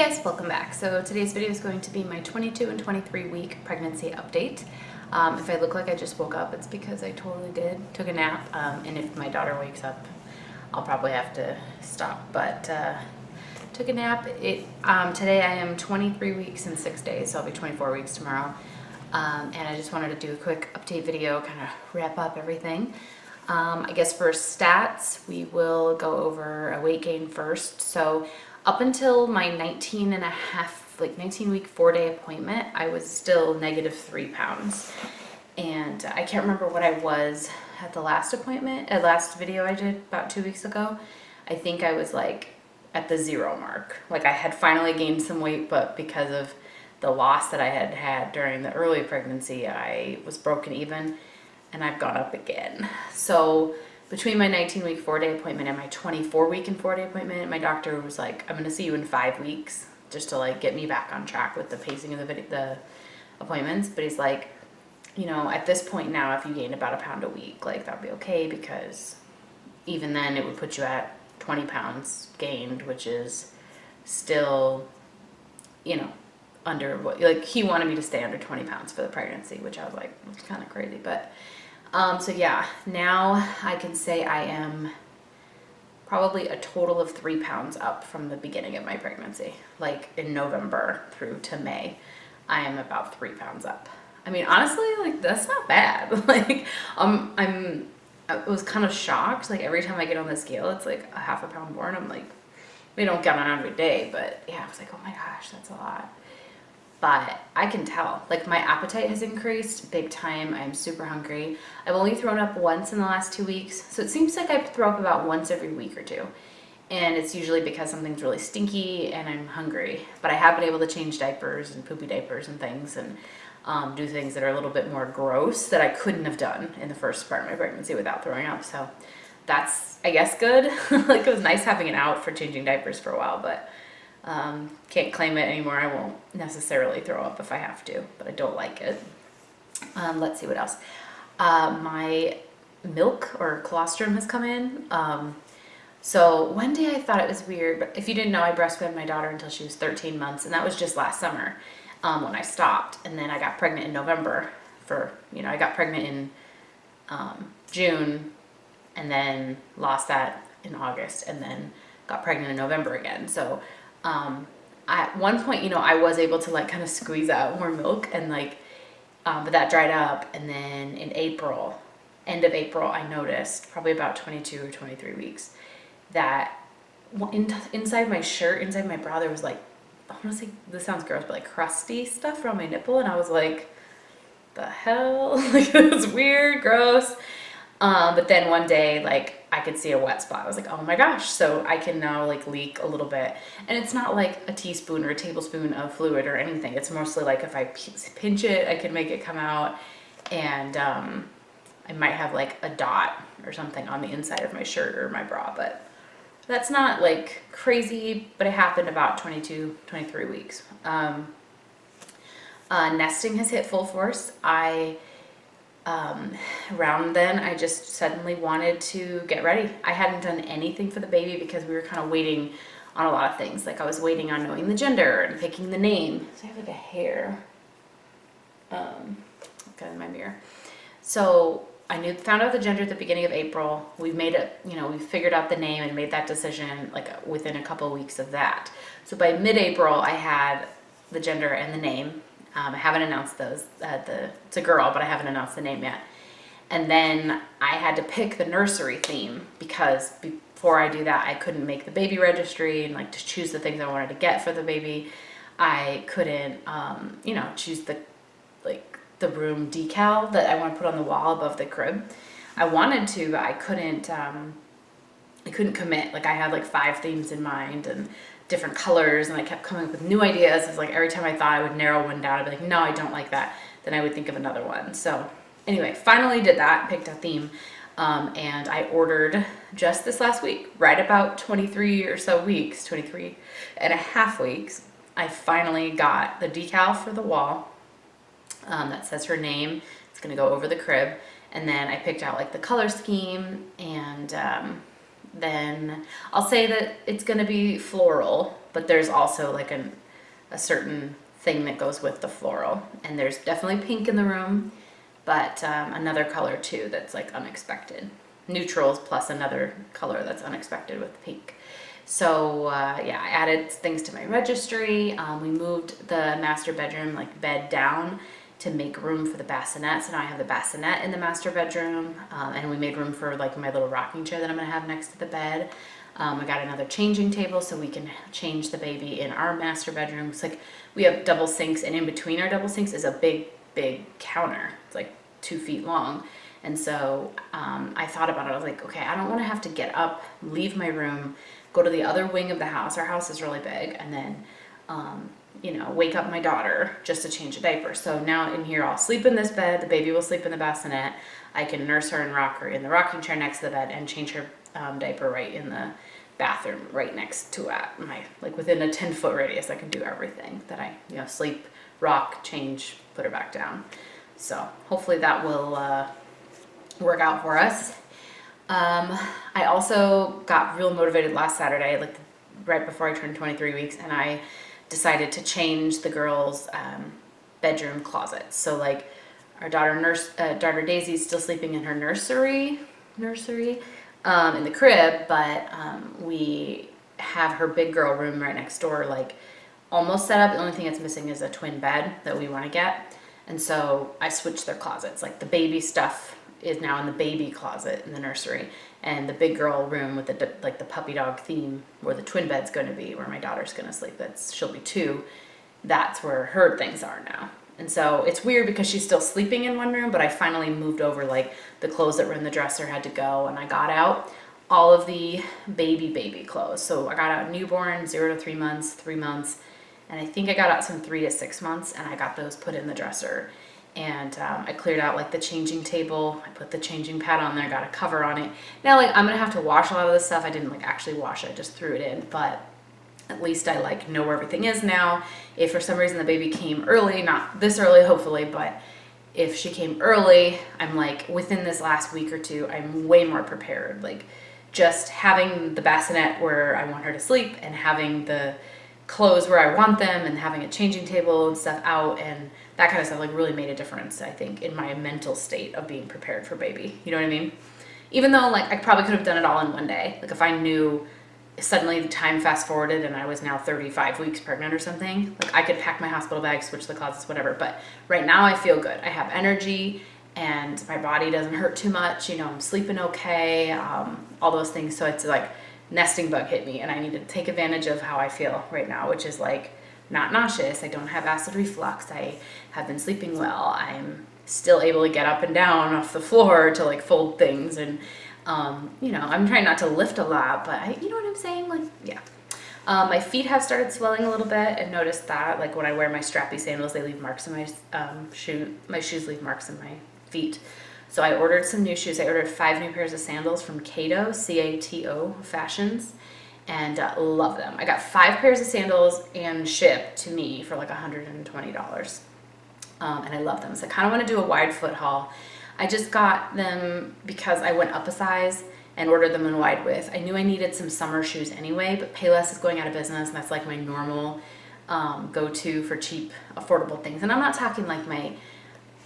Hey guys, welcome back. So today's video is going to be my 22 and 23 week pregnancy update. If I look like I just woke up, it's because I totally did. Took a nap, and if my daughter wakes up, I'll probably have to stop. But took a nap. Today I am 23 weeks and 6 days, so I'll be 24 weeks tomorrow. And I just wanted to do a quick update video, kind of wrap up everything. I guess for stats, we will go over a weight gain first. So up until my 19 week 4-day appointment, I was still negative 3 pounds. And I can't remember what I was at the last video I did about 2 weeks ago. I think I was like at the 0 mark. Like I had finally gained some weight, but because of the loss that I had had during the early pregnancy, I was broken even and I've gone up again. So between my 19-week 4-day appointment and my 24-week and 4-day appointment, my doctor was like, I'm going to see you in 5 weeks just to like get me back on track with the pacing of the appointments. But he's like, you know, at this point now, if you gain about a pound a week, like that'd be okay, because even then it would put you at 20 pounds gained, which is still, you know, under what, like he wanted me to stay under 20 pounds for the pregnancy, which I was like, it's kind of crazy. But so yeah, now I can say I am probably a total of 3 pounds up from the beginning of my pregnancy. Like in November through to May, I am about 3 pounds up. I mean, honestly, like that's not bad. Like I was kind of shocked. Like every time I get on the scale, it's like a half a pound more, and I'm like, we don't get on every day, but yeah, I was like, oh my gosh, that's a lot. But I can tell, like my appetite has increased big time. I'm super hungry. I've only thrown up once in the last 2 weeks. So it seems like I throw up about once every week or two. And it's usually because something's really stinky and I'm hungry. But I have been able to change diapers and poopy diapers and things, and do things that are a little bit more gross that I couldn't have done in the first part of my pregnancy without throwing up. So that's, I guess, good. Like it was nice having it out for changing diapers for a while, but can't claim it anymore. I won't necessarily throw up if I have to, but I don't like it. Let's see what else. My milk or colostrum has come in. So one day I thought it was weird, but if you didn't know, I breastfed my daughter until she was 13 months, and that was just last summer when I stopped. And then I got pregnant in November I got pregnant in June and then lost that in August and then got pregnant in November again. So at one point, I was able to like kind of squeeze out more milk and like, but that dried up. And then in end of April, I noticed probably about 22 or 23 weeks that inside my shirt, inside my bra, there was like, I want to say, this sounds gross, but like crusty stuff around my nipple. And I was like, the hell? Like it was weird, gross. But then one day, like I could see a wet spot. I was like, oh my gosh. So I can now like leak a little bit. And it's not like a teaspoon or a tablespoon of fluid or anything. It's mostly like if I pinch it, I can make it come out. And I might have like a dot or something on the inside of my shirt or my bra. But that's not like crazy, but it happened about 22, 23 weeks. Nesting has hit full force. Around then, I just suddenly wanted to get ready. I hadn't done anything for the baby because we were kind of waiting on a lot of things. Like I was waiting on knowing the gender and picking the name. So I have like a hair. Got in my mirror. So I found out the gender at the beginning of April. We made it, we figured out the name and made that decision like within a couple of weeks of that. So by mid-April, I had the gender and the name. I haven't announced those. It's a girl, but I haven't announced the name yet. And then I had to pick the nursery theme because before I do that, I couldn't make the baby registry and like to choose the things I wanted to get for the baby. I couldn't, choose the room decal that I want to put on the wall above the crib. I wanted to, but I couldn't commit. Like I had like 5 themes in mind and different colors, and I kept coming up with new ideas. It's like every time I thought I would narrow one down, I'd be like, no, I don't like that. Then I would think of another one. So anyway, finally did that, picked a theme, and I ordered just this last week, right about 23 or so weeks, 23 and a half weeks, I finally got the decal for the wall that says her name. It's gonna go over the crib. And then I picked out like the color scheme, and then I'll say that it's going to be floral but there's also like a certain thing that goes with the floral. And there's definitely pink in the room, but another color too that's like unexpected. Neutrals plus another color that's unexpected with pink. So yeah, I added things to my registry. We moved the master bedroom like bed down to make room for the bassinet. So now I have the bassinet in the master bedroom, and we made room for like my little rocking chair that I'm gonna have next to the bed. I got another changing table so we can change the baby in our master bedroom. It's like we have double sinks, and in between our double sinks is a big counter. It's like 2 feet long. And so I thought about it. I was like, okay, I don't want to have to get up, leave my room, go to the other wing of the house. Our house is really big, and then you know, wake up my daughter just to change a diaper. So now in here, I'll sleep in this bed. The baby will sleep in the bassinet. I can nurse her and rock her in the rocking chair next to the bed and change her diaper right in the bathroom, right next to my, like within a 10-foot radius. I can do everything that I, you know, sleep, rock, change, put her back down. So hopefully that will work out for us. I also got real motivated last Saturday, like right before I turned 23 weeks, and I decided to change the girls' bedroom closets. So like our daughter Daisy's still sleeping in her nursery in the crib, but we have her big girl room right next door, like almost set up. The only thing that's missing is a twin bed that we want to get. And so I switched their closets. Like the baby stuff is now in the baby closet in the nursery, and the big girl room with the like the puppy dog theme where the twin bed's going to be, where my daughter's going to sleep. She'll be 2. That's where her things are now. And so it's weird because she's still sleeping in one room, but I finally moved over, like the clothes that were in the dresser had to go, and I got out all of the baby clothes. So I got out newborn, 0 to 3 months, 3 months, and I think I got out some 3 to 6 months, and I got those put in the dresser. And I cleared out like the changing table. I put the changing pad on there, got a cover on it. Now like I'm gonna have to wash a lot of this stuff. I didn't like actually wash it, I just threw it in, but at least I like know where everything is now. If for some reason the baby came early, not this early hopefully, but if she came early, I'm like within this last week or 2, I'm way more prepared. Like just having the bassinet where I want her to sleep, and having the clothes where I want them, and having a changing table and stuff out, and that kind of stuff like really made a difference, I think, in my mental state of being prepared for baby. You know what I mean? Even though like I probably could have done it all in one day. Like if I knew suddenly the time fast forwarded and I was now 35 weeks pregnant or something, like I could pack my hospital bag, switch the closets, whatever. But right now I feel good. I have energy and my body doesn't hurt too much. You know, I'm sleeping okay, all those things. So it's like nesting bug hit me, and I need to take advantage of how I feel right now, which is like not nauseous. I don't have acid reflux. I have been sleeping well. I'm still able to get up and down off the floor to like fold things, and you know, I'm trying not to lift a lot, but you know what I'm saying? Like, yeah. My feet have started swelling a little bit. I've noticed that, like when I wear my strappy sandals, they leave marks in my my shoes leave marks in my feet. So I ordered some new shoes. I ordered 5 new pairs of sandals from Cato, C-A-T-O Fashions, and love them. I got 5 pairs of sandals and shipped to me for like $120. And I love them. So I kind of want to do a wide foot haul. I just got them because I went up a size and ordered them in wide width. I knew I needed some summer shoes anyway, but Payless is going out of business, and that's like my normal go-to for cheap, affordable things. And I'm not talking like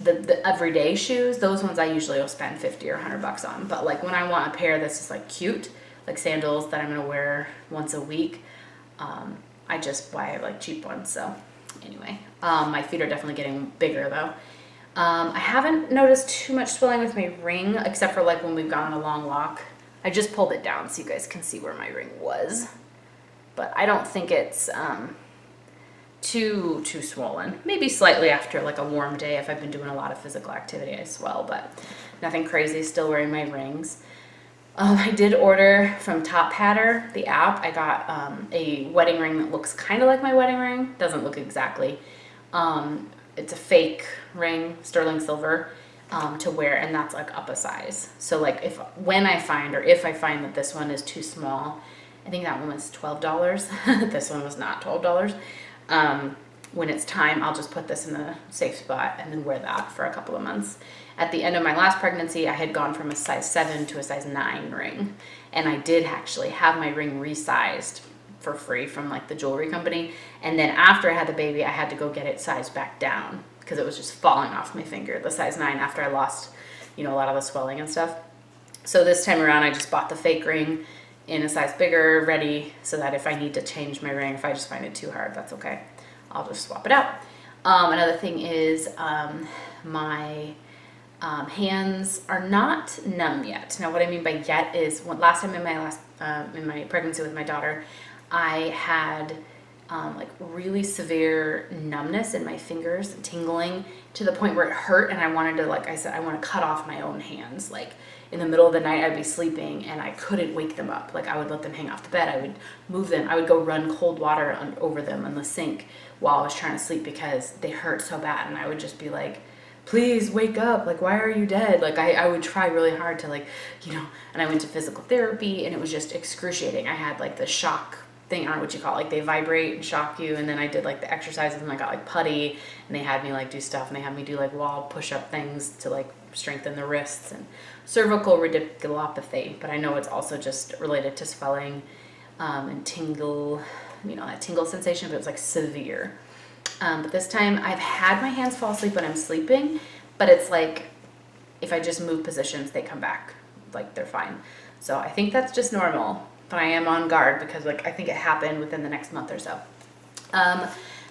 the everyday shoes. Those ones I usually will spend 50 or $100 on. But like when I want a pair that's just like cute, like sandals that I'm gonna wear once a week, I just buy like cheap ones. So anyway, my feet are definitely getting bigger though. I haven't noticed too much swelling with my ring, except for like when we've gone on a long walk. I just pulled it down so you guys can see where my ring was, but I don't think it's too swollen. Maybe slightly after like a warm day if I've been doing a lot of physical activity I swell, but nothing crazy. Still wearing my rings. I did order from Top Hatter, the app. I got a wedding ring that looks kind of like my wedding ring. Doesn't look exactly. It's a fake ring, sterling silver, to wear, and that's like up a size. So like if I find that this one is too small, I think that one was $12. This one was not $12. When it's time, I'll just put this in a safe spot and then wear that for a couple of months. At the end of my last pregnancy, I had gone from a size 7 to a size 9 ring, and I did actually have my ring resized for free from like the jewelry company. And then after I had the baby, I had to go get it sized back down because it was just falling off my finger, the size 9, after I lost, you know, a lot of the swelling and stuff. So this time around, I just bought the fake ring in a size bigger, ready, so that if I need to change my ring, if I just find it too hard, that's okay. I'll just swap it out. Another thing is my hands are not numb yet. Now, what I mean by yet is last time in my pregnancy with my daughter, I had like really severe numbness in my fingers, tingling to the point where it hurt, and I wanted to, like I said, I want to cut off my own hands. Like in the middle of the night, I'd be sleeping and I couldn't wake them up. Like I would let them hang off the bed. I would move them. I would go run cold water over them in the sink while I was trying to sleep because they hurt so bad. And I would just be like, please wake up. Like, why are you dead? Like I would try really hard to, like, you know, and I went to physical therapy and it was just excruciating. I had like the shock thing, I don't know what you call it, like they vibrate and shock you, and then I did like the exercises and I got like putty, and they had me like do stuff, and they had me do like wall push-up things to like strengthen the wrists, and cervical radiculopathy, but I know it's also just related to swelling and tingle, you know, that tingle sensation, but it's like severe. But this time I've had my hands fall asleep when I'm sleeping, but it's like if I just move positions, they come back, like they're fine. So I think that's just normal. But I am on guard because, like, I think it happened within the next month or so.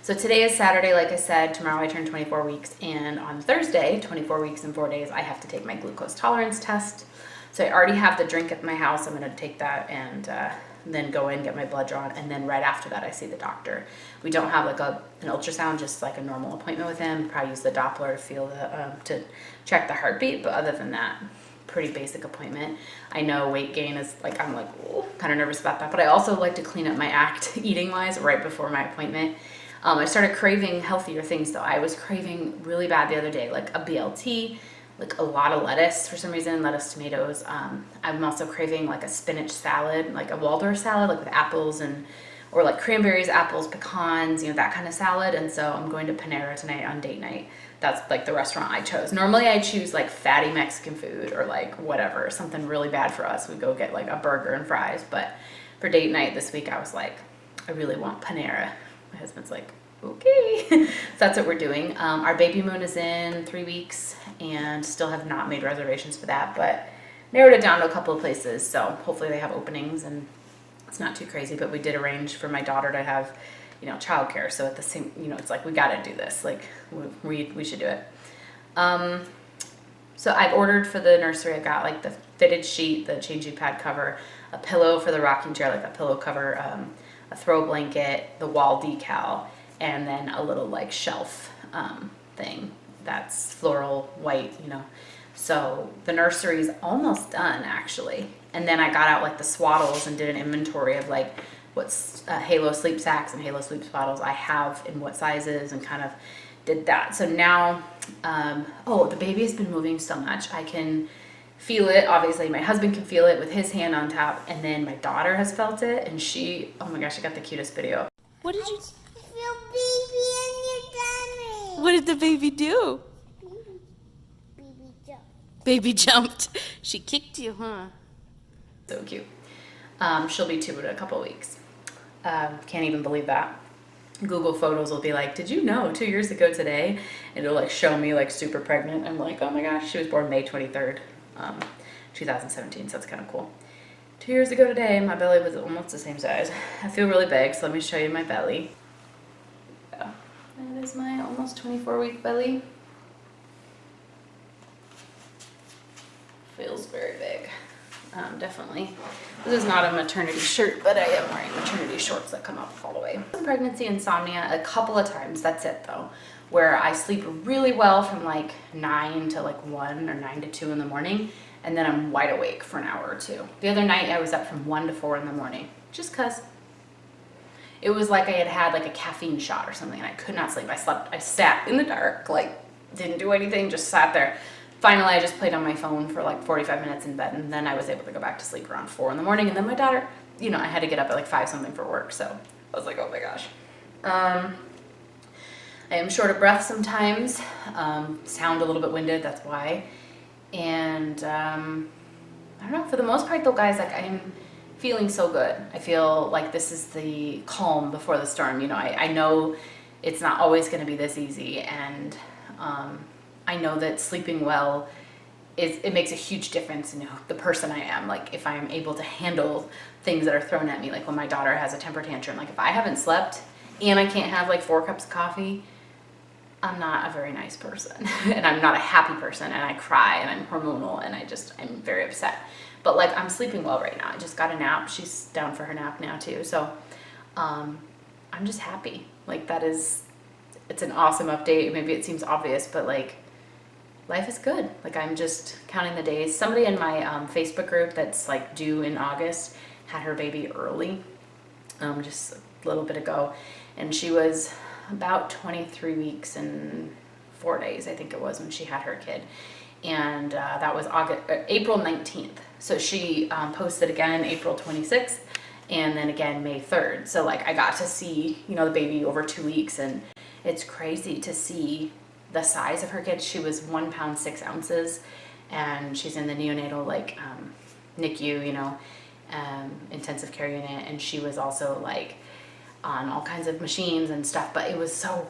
So today is Saturday, like I said. Tomorrow I turn 24 weeks, and on Thursday, 24 weeks and 4 days, I have to take my glucose tolerance test. So I already have the drink at my house. I'm going to take that and then go in, get my blood drawn, and then right after that I see the doctor. We don't have like an ultrasound, just like a normal appointment with him. Probably use the Doppler to feel to check the heartbeat, but other than that, pretty basic appointment. I know weight gain is like, I'm like kind of nervous about that, but I also like to clean up my act eating wise right before my appointment. I started craving healthier things though. I was craving really bad the other day, like a BLT, like a lot of lettuce for some reason, lettuce, tomatoes. I'm also craving like a spinach salad, like a Waldorf salad, like with apples or like cranberries, apples, pecans, you know, that kind of salad. And so I'm going to Panera tonight on date night. That's like the restaurant I chose. Normally I choose like fatty Mexican food or like whatever, something really bad for us. We go get like a burger and fries. But for date night this week, I was like, I really want Panera. My husband's like, okay. So that's what we're doing. Our baby moon is in 3 weeks and still have not made reservations for that, but narrowed it down to a couple of places. So hopefully they have openings and it's not too crazy, but we did arrange for my daughter to have, you know, childcare. So at the same, you know, it's like, we got to do this. Like we should do it. So I've ordered for the nursery. I got like the fitted sheet, the changing pad cover, a pillow for the rocking chair, like a pillow cover, a throw blanket, the wall decal, and then a little like shelf thing that's floral white, you know. So the nursery's almost done actually. And then I got out like the swaddles and did an inventory of like what's Halo sleep sacks and Halo sleep swaddles I have in what sizes, and kind of did that. So now, the baby has been moving so much. I can feel it. Obviously my husband can feel it with his hand on top, and then my daughter has felt it, and she, oh my gosh, I got the cutest video. What did you... I feel baby in your tummy. What did the baby do? Baby jump. Baby jumped. She kicked you, huh? So cute. She'll be 2 in a couple weeks. Can't even believe that. Google Photos will be like, did you know 2 years ago today? And it'll like show me like super pregnant. I'm like, oh my gosh, she was born May 23rd, 2017, so that's kind of cool. 2 years ago today, my belly was almost the same size. I feel really big, so let me show you my belly. Yeah, that is my almost 24-week belly. Feels very big. Definitely. This is not a maternity shirt, but I am wearing maternity shorts that come up all the way. Pregnancy insomnia a couple of times, that's it though, where I sleep really well from like 9 to like 1 or 9 to 2 in the morning, and then I'm wide awake for an hour or two. The other night I was up from 1 to 4 in the morning, just cause. It was like I had had like a caffeine shot or something, and I could not sleep. I sat in the dark, like didn't do anything, just sat there. Finally, I just played on my phone for like 45 minutes in bed, and then I was able to go back to sleep around 4 in the morning. And then my daughter, you know, I had to get up at like 5 something for work, so I was like, oh my gosh. I am short of breath sometimes, sound a little bit winded, that's why. And I don't know, for the most part though, guys, like I'm feeling so good. I feel like this is the calm before the storm. You know, I know it's not always going to be this easy, and I know that sleeping well it makes a huge difference in the person I am. Like if I am able to handle things that are thrown at me, like when my daughter has a temper tantrum, like if I haven't slept and I can't have like 4 cups of coffee, I'm not a very nice person and I'm not a happy person, and I cry and I'm hormonal and I'm very upset. But like I'm sleeping well right now. I just got a nap. She's down for her nap now too. So I'm just happy. Like it's an awesome update. Maybe it seems obvious, but like life is good. Like I'm just counting the days. Somebody in my Facebook group that's like due in August had her baby early, just a little bit ago, and she was about 23 weeks and 4 days, I think it was, when she had her kid, and that was April 19th. So she posted again April 26th, and then again May 3rd. So like I got to see the baby over 2 weeks, and it's crazy to see the size of her kid. She was 1 pound 6 ounces, and she's in the neonatal like NICU, intensive care unit, and she was also like on all kinds of machines and stuff. But it was so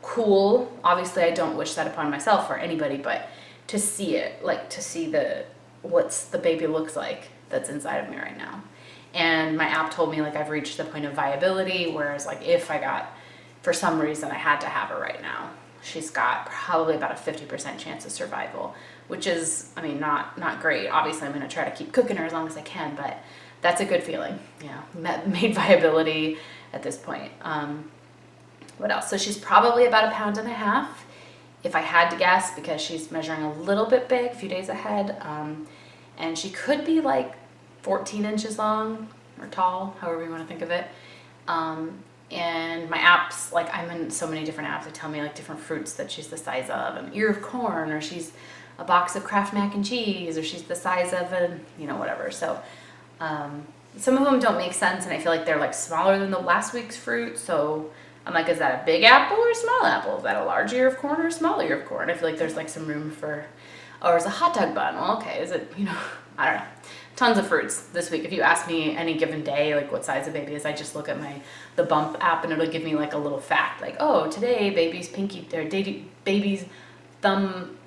cool. Obviously, I don't wish that upon myself or anybody, but to see it, like to see what's the baby looks like that's inside of me right now. And my app told me like I've reached the point of viability, whereas like if I got, for some reason I had to have her right now, she's got probably about a 50% chance of survival, which is, I mean, not great. Obviously, I'm going to try to keep cooking her as long as I can, but that's a good feeling. Made viability at this point. What else? So she's probably about 1.5 pounds, if I had to guess, because she's measuring a little bit big, a few days ahead. And she could be like 14 inches long or tall, however you want to think of it. And my apps, like I'm in so many different apps that tell me like different fruits that she's the size of, an ear of corn, or she's a box of Kraft mac and cheese, or she's the size of a, whatever. So some of them don't make sense, and I feel like they're like smaller than the last week's fruit. So I'm like, is that a big apple or a small apple? Is that a large ear of corn or a small ear of corn? I feel like there's like some room for, or is a hot dog bun? Well, okay, is it, I don't know. Tons of fruits this week. If you ask me any given day, like what size the baby is, I just look at the Bump app, and it'll give me like a little fact, like, oh, today baby's pinky, or baby's thumb,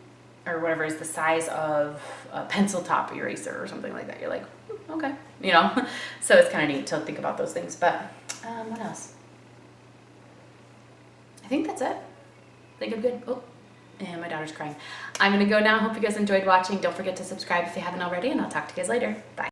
or whatever, is the size of a pencil top eraser or something like that. You're like, okay, So it's kind of neat to think about those things. But what else? I think that's it. I think I'm good. Oh, and my daughter's crying. I'm gonna go now. Hope you guys enjoyed watching. Don't forget to subscribe if you haven't already, and I'll talk to you guys later. Bye.